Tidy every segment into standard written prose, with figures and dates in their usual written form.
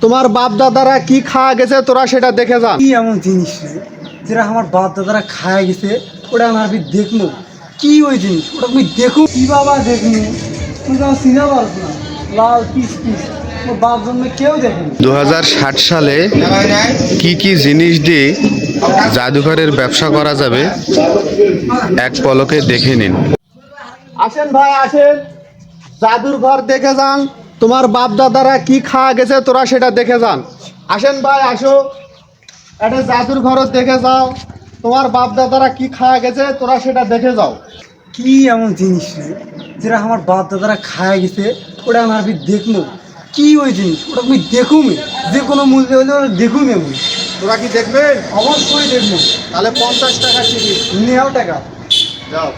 তোমার বাপ দাদারা কি খাওয়া গেছে তোরা সেটা দেখে যান। কি এমন জিনিস রে যেটা আমার বাপ দাদারা খায় গেছে ওটা আমি দেখবো? কি ওই জিনিস ওটা তুমি দেখো কি বাবা দেখবো? তুমি তো আমার চিনা পারছো না। লাল পিস পিস ওর বাপ জন্মে কেউ দেখেনি। 2060 সালে কি কি জিনিস দিয়ে জাদুঘরের ব্যবসা করা যাবে এক পলকে দেখে নিন। আসেন ভাই আসেন, জাদুর ঘর দেখে যান। তোমার বাপ দাদারা কি খাওয়া গেছে তোরা সেটা দেখে যান। আসেন ভাই আসো, একটা জাদুর ঘর দেখে যাও। তোমার বাপ দাদারা কি খাওয়া গেছে তোরা সেটা দেখে যাও। কি এমন জিনিস রে যেটা আমার বাপ দাদারা খায় গেছে ওটা আমি দেখবো? কি ওই জিনিস ওটা তুমি দেখুমি? যে কোনো মূল্যে হলে ওটা দেখুমি আমি। তোরা কি দেখবেন? অবশ্যই দেখবো। তাহলে 50 টাকা টিকিট নেও টাকা। যাও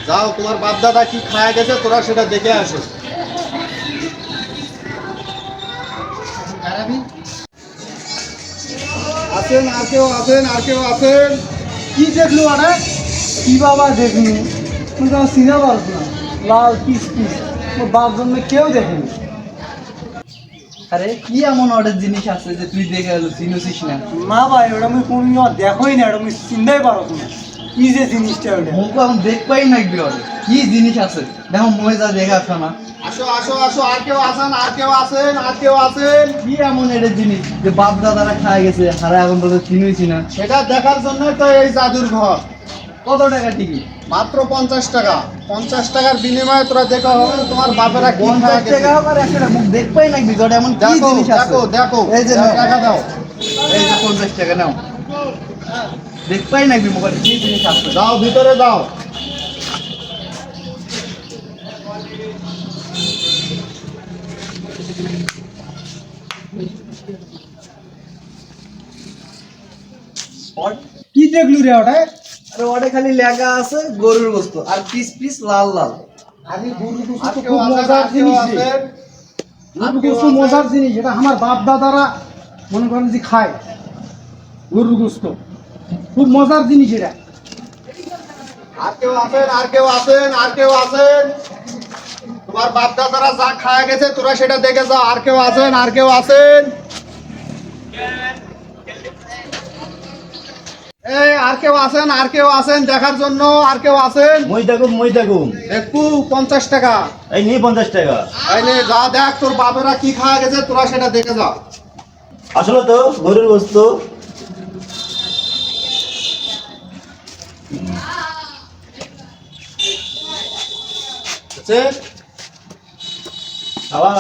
যাও, তোমার বাপ দাদা কি খাওয়া গেছে তোরা সেটা দেখে আসো। আসেন, আর কেউ আসেন, আর কেউ আসেন। কি দেখলো আরে? কি বাবা দেখনি? তুমি তো আমার চিনা পারছো না। লাল পিস পিস ওর বাপ জন্মে কেউ দেখেনি। আরে কি এমন অর্ডার জিনিস আছে যে তুই দেখে চিনছিস না? না ভাই ওটা আমি কোনো দেখোই না, ওটা আমি চিন্তাই পারো না। কি যে জিনিসটা ওটা? মুখ এখন দেখবাই নাকবি অর্ডার কি জিনিস আছে দেখো মজা দেখে আসো না। আসো আসো আসো, আর কেউ আসেন, আর কেউ আসেন, আর কেউ আসেন। কি এমন এটা জিনিস যে বাপ দাদারা খায় গেছে হারা এখন তো চিনুইছি না? সেটা দেখার জন্য তো এই জাদুর ঘর। কত টাকা টিকিট? মাত্র 50 টাকা। 50 টাকার বিনিময়ে তোরা দেখা হবে তোমার বাপেরা কি 50 খাওয়া গেছে। টাকা হোক আর 100 টাকা মুখ দেখবাই নাকবি ওটা এমন কি দেখো জিনিস আছে? দেখো দেখো, এই যে দাও, নাও। টাকা দাও। এই যে 50 টাকা নাও, দেখবাই নাকবি মুখে কি জিনিস আছে। যাও ভিতরে যাও। কি দেখলু রে ওটা? আরে ওটা খালি লেখা আছে গরুর গোস্ত আর পিস পিস লাল লাল। আরে গরু গোশত আর তো কেউ খুব আসেন, মজার আর কেউ জিনিস রে। আসেন। গরু গোশত মজার জিনিস, এটা আমার বাপ দাদারা মনে করেন যে খায় গরু গোশত। খুব মজার জিনিস এটা। আর কেউ আসেন, আর কেউ আসেন, আর কেউ আসেন। তোমার বাপ দাদারা যা খাওয়া গেছে তোরা সেটা দেখে যাও। আর কেউ আসেন, আর কেউ আসেন। এই আর কেউ আসেন, আর কেউ আসেন দেখার জন্য, আর কেউ আসেন। মই দেখুম দেখবু 50 টাকা। এই নিয়ে 50 টাকা। এই নে যা, দেখ তোর বাপেরা কি খাওয়া গেছে তোরা সেটা দেখে যা। আসলে তো গরুর গোস্ত। আছে? আবার